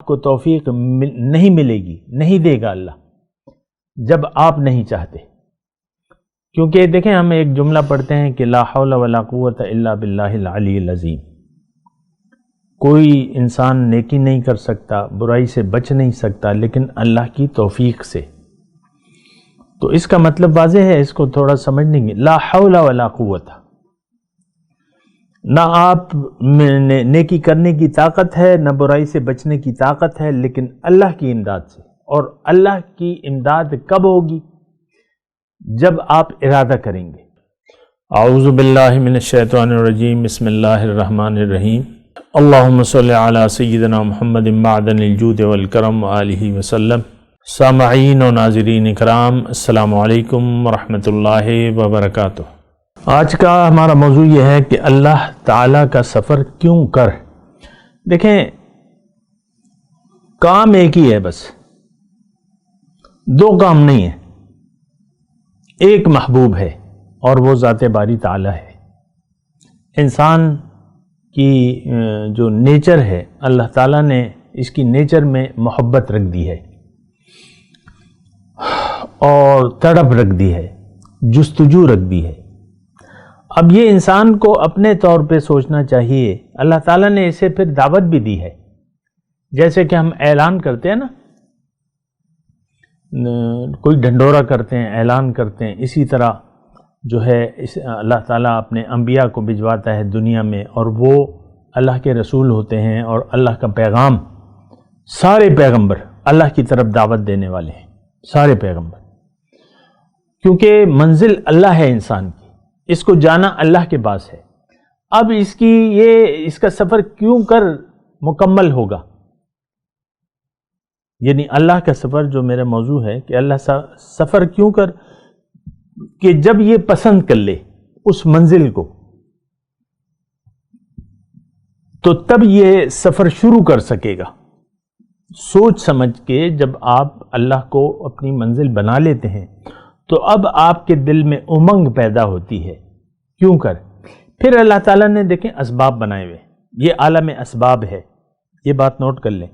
کو توفیق نہیں ملے گی، نہیں دے گا اللہ جب آپ نہیں چاہتے. کیونکہ دیکھیں ہم ایک جملہ پڑھتے ہیں کہ لا حول ولا قوت الا باللہ العلی العظیم. کوئی انسان نیکی نہیں کر سکتا، برائی سے بچ نہیں سکتا لیکن اللہ کی توفیق سے. تو اس کا مطلب واضح ہے، اس کو تھوڑا سمجھنے گے. لا حول ولا قوت، نہ آپ میں نیکی کرنے کی طاقت ہے، نہ برائی سے بچنے کی طاقت ہے، لیکن اللہ کی امداد سے. اور اللہ کی امداد کب ہوگی؟ جب آپ ارادہ کریں گے. اعوذ باللہ من الشیطان الرجیم، بسم اللہ الرحمن الرحیم. اللہم صلی علی سیدنا محمد معدن الجود والکرم وآلہ وسلم. سامعین و ناظرین اکرام، السلام علیکم ورحمۃ اللہ وبرکاتہ. آج کا ہمارا موضوع یہ ہے کہ اللہ تعالیٰ کا سفر کیوں کر. دیکھیں کام ایک ہی ہے، بس دو کام نہیں ہے. ایک محبوب ہے اور وہ ذات باری تعالیٰ ہے. انسان کی جو نیچر ہے، اللہ تعالیٰ نے اس کی نیچر میں محبت رکھ دی ہے اور تڑپ رکھ دی ہے، جستجو رکھ دی ہے. اب یہ انسان کو اپنے طور پہ سوچنا چاہیے. اللہ تعالیٰ نے اسے پھر دعوت بھی دی ہے. جیسے کہ ہم اعلان کرتے ہیں نا، کوئی ڈھنڈورا کرتے ہیں، اعلان کرتے ہیں، اسی طرح جو ہے اللہ تعالیٰ اپنے انبیاء کو بھجواتا ہے دنیا میں، اور وہ اللہ کے رسول ہوتے ہیں اور اللہ کا پیغام، سارے پیغمبر اللہ کی طرف دعوت دینے والے ہیں، سارے پیغمبر. کیونکہ منزل اللہ ہے انسان کی، اس کو جانا اللہ کے پاس ہے. اب اس کا سفر کیوں کر مکمل ہوگا؟ یعنی اللہ کا سفر جو میرا موضوع ہے کہ اللہ سفر کیوں کر، کہ جب یہ پسند کر لے اس منزل کو تو تب یہ سفر شروع کر سکے گا. سوچ سمجھ کے جب آپ اللہ کو اپنی منزل بنا لیتے ہیں تو اب آپ کے دل میں امنگ پیدا ہوتی ہے. کیوں کر پھر اللہ تعالیٰ نے دیکھیں اسباب بنائے ہوئے، یہ عالم اسباب ہے. یہ بات نوٹ کر لیں،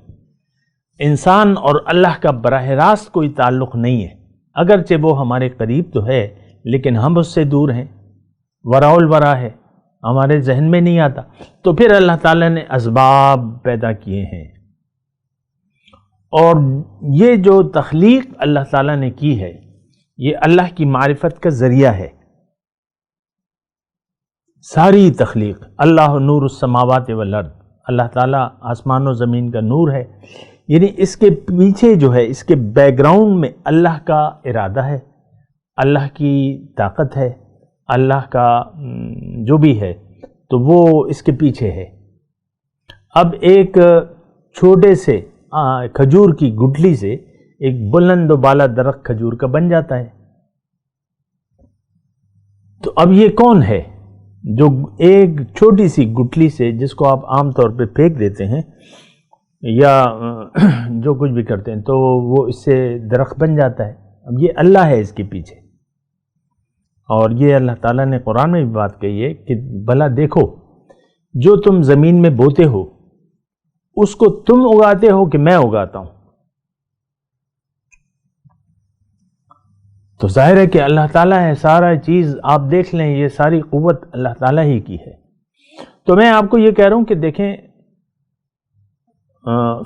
انسان اور اللہ کا براہ راست کوئی تعلق نہیں ہے. اگرچہ وہ ہمارے قریب تو ہے لیکن ہم اس سے دور ہیں، وراء الورا ہے، ہمارے ذہن میں نہیں آتا. تو پھر اللہ تعالیٰ نے اسباب پیدا کیے ہیں، اور یہ جو تخلیق اللہ تعالیٰ نے کی ہے یہ اللہ کی معرفت کا ذریعہ ہے. ساری تخلیق، اللہ نور السماوات والارض، اللہ تعالیٰ آسمان و زمین کا نور ہے. یعنی اس کے پیچھے جو ہے، اس کے بیک گراؤنڈ میں اللہ کا ارادہ ہے، اللہ کی طاقت ہے، اللہ کا جو بھی ہے تو وہ اس کے پیچھے ہے. اب ایک چھوٹے سے کھجور کی گٹھلی سے ایک بلند و بالا درخت کھجور کا بن جاتا ہے. تو اب یہ کون ہے جو ایک چھوٹی سی گٹھلی سے، جس کو آپ عام طور پہ پھینک دیتے ہیں یا جو کچھ بھی کرتے ہیں تو وہ اس سے درخت بن جاتا ہے؟ اب یہ اللہ ہے اس کے پیچھے. اور یہ اللہ تعالیٰ نے قرآن میں بھی بات کہی ہے کہ بھلا دیکھو جو تم زمین میں بوتے ہو اس کو تم اگاتے ہو کہ میں اگاتا ہوں. تو ظاہر ہے کہ اللہ تعالیٰ ہے، سارا چیز آپ دیکھ لیں، یہ ساری قوت اللہ تعالیٰ ہی کی ہے. تو میں آپ کو یہ کہہ رہا ہوں کہ دیکھیں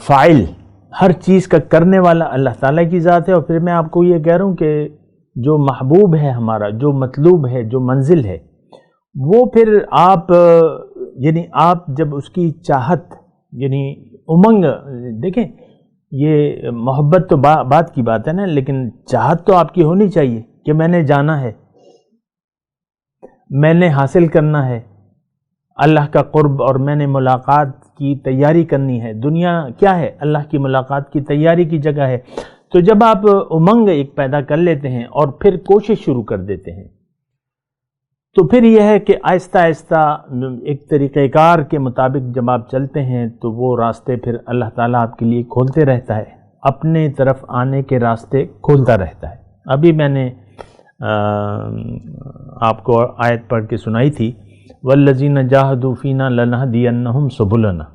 فاعل، ہر چیز کا کرنے والا اللہ تعالیٰ کی ذات ہے. اور پھر میں آپ کو یہ کہہ رہا ہوں کہ جو محبوب ہے ہمارا، جو مطلوب ہے، جو منزل ہے، وہ پھر آپ یعنی آپ جب اس کی چاہت یعنی امنگ، دیکھیں یہ محبت تو بات کی بات ہے نا، لیکن چاہت تو آپ کی ہونی چاہیے کہ میں نے جانا ہے، میں نے حاصل کرنا ہے اللہ کا قرب، اور میں نے ملاقات کی تیاری کرنی ہے. دنیا کیا ہے؟ اللہ کی ملاقات کی تیاری کی جگہ ہے. تو جب آپ امنگ ایک پیدا کر لیتے ہیں اور پھر کوشش شروع کر دیتے ہیں تو پھر یہ ہے کہ آہستہ آہستہ ایک طریقہ کار کے مطابق جب آپ چلتے ہیں تو وہ راستے پھر اللہ تعالیٰ آپ کے لیے کھولتے رہتا ہے، اپنے طرف آنے کے راستے کھولتا رہتا ہے. ابھی میں نے آپ کو آیت پڑھ کے سنائی تھی، وَالَّذِينَ جَاهَدُوا فِينَا لَنَهْدِيَنَّهُمْ سُبُلَنَا.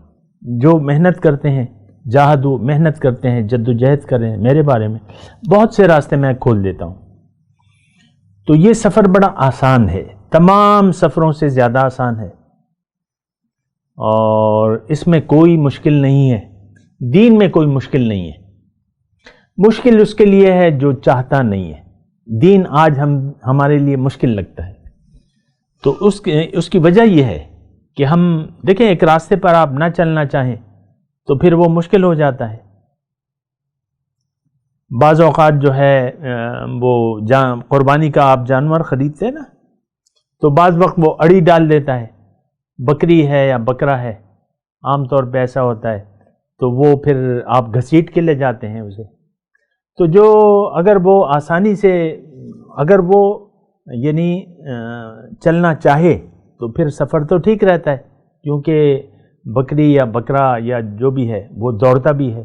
جو محنت کرتے ہیں جاہدو محنت کرتے ہیں، جدوجہد کریں میرے بارے میں، بہت سے راستے میں کھول دیتا ہوں۔ تو یہ سفر بڑا آسان ہے، تمام سفروں سے زیادہ آسان ہے، اور اس میں کوئی مشکل نہیں ہے، دین میں کوئی مشکل نہیں ہے۔ مشکل اس کے لیے ہے جو چاہتا نہیں ہے۔ دین آج ہمارے لیے مشکل لگتا ہے، تو اس کی وجہ یہ ہے کہ ہم دیکھیں ایک راستے پر آپ نہ چلنا چاہیں تو پھر وہ مشکل ہو جاتا ہے۔ بعض اوقات جو ہے وہ قربانی کا آپ جانور خریدتے ہیں نا، تو بعض وقت وہ اڑی ڈال دیتا ہے، بکری ہے یا بکرا ہے، عام طور پہ ایسا ہوتا ہے، تو وہ پھر آپ گھسیٹ کے لے جاتے ہیں اسے۔ تو جو اگر وہ آسانی سے اگر وہ یعنی چلنا چاہے تو پھر سفر تو ٹھیک رہتا ہے، کیونکہ بکری یا بکرا یا جو بھی ہے وہ دوڑتا بھی ہے،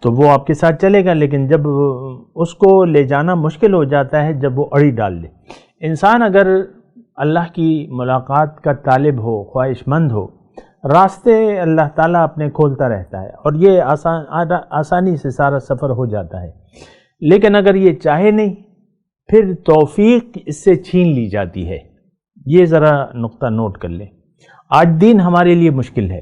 تو وہ آپ کے ساتھ چلے گا۔ لیکن جب اس کو لے جانا مشکل ہو جاتا ہے جب وہ اڑی ڈال دے۔ انسان اگر اللہ کی ملاقات کا طالب ہو، خواہش مند ہو، راستے اللہ تعالیٰ اپنے کھولتا رہتا ہے، اور یہ آسانی سے سارا سفر ہو جاتا ہے۔ لیکن اگر یہ چاہے نہیں، پھر توفیق اس سے چھین لی جاتی ہے۔ یہ ذرا نقطہ نوٹ کر لیں۔ آج دین ہمارے لیے مشکل ہے،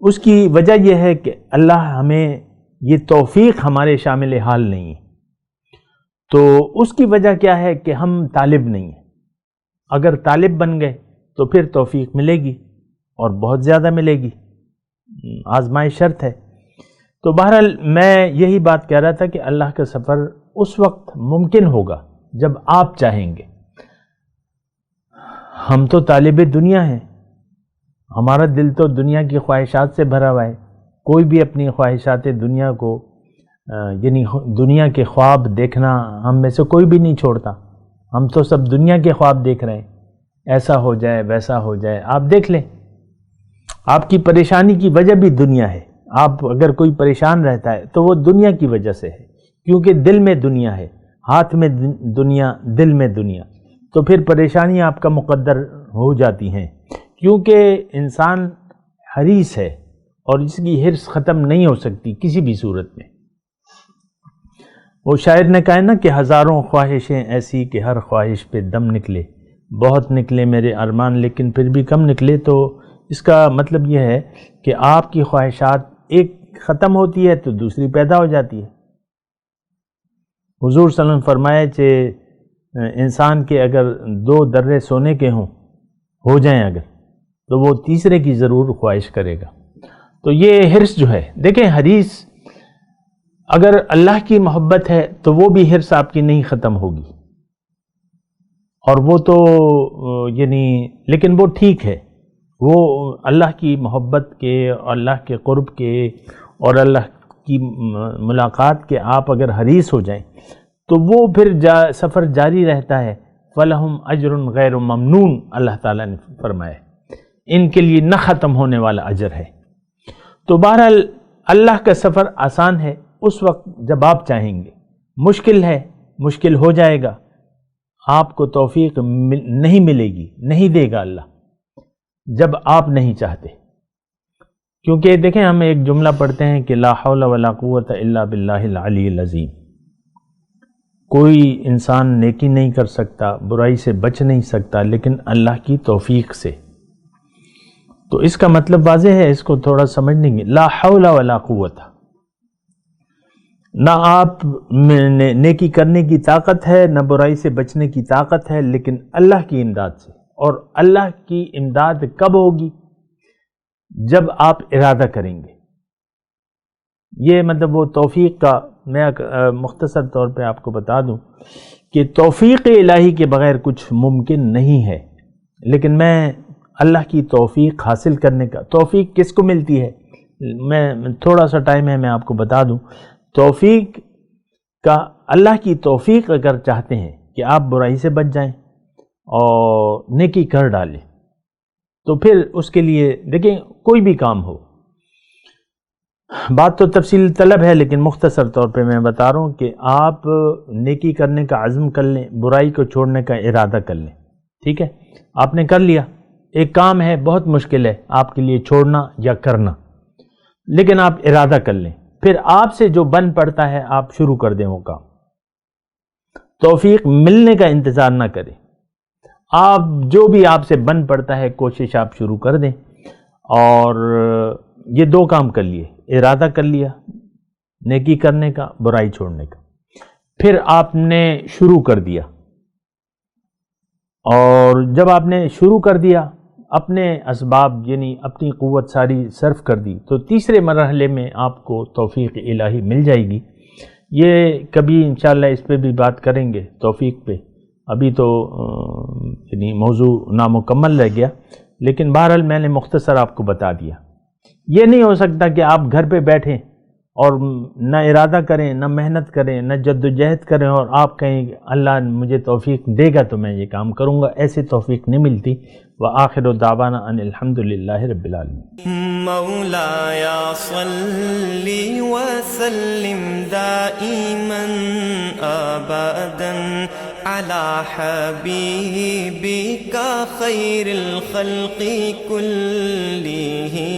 اس کی وجہ یہ ہے کہ اللہ ہمیں یہ توفیق ہمارے شامل حال نہیں ہے۔ تو اس کی وجہ کیا ہے کہ ہم طالب نہیں ہیں۔ اگر طالب بن گئے تو پھر توفیق ملے گی، اور بہت زیادہ ملے گی، آزمائش شرط ہے۔ تو بہرحال میں یہی بات کہہ رہا تھا کہ اللہ کا سفر اس وقت ممکن ہوگا جب آپ چاہیں گے۔ ہم تو طالب دنیا ہیں، ہمارا دل تو دنیا کی خواہشات سے بھرا ہوا ہے۔ کوئی بھی اپنی خواہشات دنیا کو یعنی دنیا کے خواب دیکھنا ہم میں سے کوئی بھی نہیں چھوڑتا۔ ہم تو سب دنیا کے خواب دیکھ رہے ہیں، ایسا ہو جائے ویسا ہو جائے۔ آپ دیکھ لیں، آپ کی پریشانی کی وجہ بھی دنیا ہے۔ آپ اگر کوئی پریشان رہتا ہے تو وہ دنیا کی وجہ سے ہے، کیونکہ دل میں دنیا ہے، ہاتھ میں دنیا، دل میں دنیا، تو پھر پریشانی آپ کا مقدر ہو جاتی ہیں، کیونکہ انسان حریص ہے اور اس کی حرص ختم نہیں ہو سکتی کسی بھی صورت میں۔ وہ شاعر نے کہا نا کہ ہزاروں خواہشیں ایسی کہ ہر خواہش پہ دم نکلے، بہت نکلے میرے ارمان لیکن پھر بھی کم نکلے۔ تو اس کا مطلب یہ ہے کہ آپ کی خواہشات ایک ختم ہوتی ہے تو دوسری پیدا ہو جاتی ہے۔ حضور صلی اللہ علیہ وسلم فرمائے کہ انسان کے اگر 2 درے سونے کے ہو جائیں اگر، تو وہ تیسرے کی ضرور خواہش کرے گا۔ تو یہ حرص جو ہے، دیکھیں حریص اگر اللہ کی محبت ہے تو وہ بھی حرص آپ کی نہیں ختم ہوگی، اور وہ تو یعنی لیکن وہ ٹھیک ہے، وہ اللہ کی محبت کے، اللہ کے قرب کے اور اللہ کی ملاقات کے آپ اگر حریص ہو جائیں تو وہ پھر سفر جاری رہتا ہے۔ فَلَهُمْ أَجْرٌ غَيْرُ مَمْنُونَ، اللہ تعالیٰ نے فرمایا ان کے لیے نہ ختم ہونے والا اجر ہے۔ تو بہرحال اللہ کا سفر آسان ہے اس وقت جب آپ چاہیں گے، مشکل ہے، مشکل ہو جائے گا، آپ کو توفیق نہیں ملے گی، نہیں دے گا اللہ جب آپ نہیں چاہتے۔ کیونکہ دیکھیں ہم ایک جملہ پڑھتے ہیں کہ لا حول ولا قوت الا باللہ العلی العظیم، کوئی انسان نیکی نہیں کر سکتا، برائی سے بچ نہیں سکتا لیکن اللہ کی توفیق سے۔ تو اس کا مطلب واضح ہے، اس کو تھوڑا سمجھ لیں گے۔ لا حول ولا قوت، نہ آپ میں نیکی کرنے کی طاقت ہے، نہ برائی سے بچنے کی طاقت ہے، لیکن اللہ کی امداد سے۔ اور اللہ کی امداد کب ہوگی؟ جب آپ ارادہ کریں گے۔ یہ مطلب وہ توفیق کا میں مختصر طور پہ آپ کو بتا دوں کہ توفیق الہی کے بغیر کچھ ممکن نہیں ہے، لیکن میں اللہ کی توفیق حاصل کرنے کا، توفیق کس کو ملتی ہے؟ میں تھوڑا سا ٹائم ہے، میں آپ کو بتا دوں توفیق کا، اللہ کی توفیق اگر چاہتے ہیں کہ آپ برائی سے بچ جائیں اور نیکی کر ڈالیں، تو پھر اس کے لیے دیکھیں کوئی بھی کام ہو، بات تو تفصیل طلب ہے لیکن مختصر طور پہ میں بتا رہا ہوں کہ آپ نیکی کرنے کا عزم کر لیں، برائی کو چھوڑنے کا ارادہ کر لیں، ٹھیک ہے؟ آپ نے کر لیا، ایک کام ہے بہت مشکل ہے آپ کے لیے چھوڑنا یا کرنا، لیکن آپ ارادہ کر لیں، پھر آپ سے جو بن پڑتا ہے آپ شروع کر دیں وہ کام۔ توفیق ملنے کا انتظار نہ کریں، آپ جو بھی آپ سے بن پڑتا ہے کوشش آپ شروع کر دیں۔ اور یہ دو کام کر لیے، ارادہ کر لیا نیکی کرنے کا، برائی چھوڑنے کا، پھر آپ نے شروع کر دیا، اور جب آپ نے شروع کر دیا اپنے اسباب یعنی اپنی قوت ساری صرف کر دی، تو تیسرے مرحلے میں آپ کو توفیق الہی مل جائے گی۔ یہ کبھی انشاءاللہ اس پہ بھی بات کریں گے، توفیق پہ، ابھی تو یعنی موضوع نامکمل رہ گیا، لیکن بہرحال میں نے مختصر آپ کو بتا دیا۔ یہ نہیں ہو سکتا کہ آپ گھر پہ بیٹھیں اور نہ ارادہ کریں، نہ محنت کریں، نہ جد و جہد کریں، اور آپ کہیں اللہ مجھے توفیق دے گا تو میں یہ کام کروں گا۔ ایسے توفیق نہیں ملتی۔ وآخر دعوانا ان الحمدللہ رب العالمین۔ مولاي صل وسلم دائما ابدا على حبيبك خير الخلق كلهم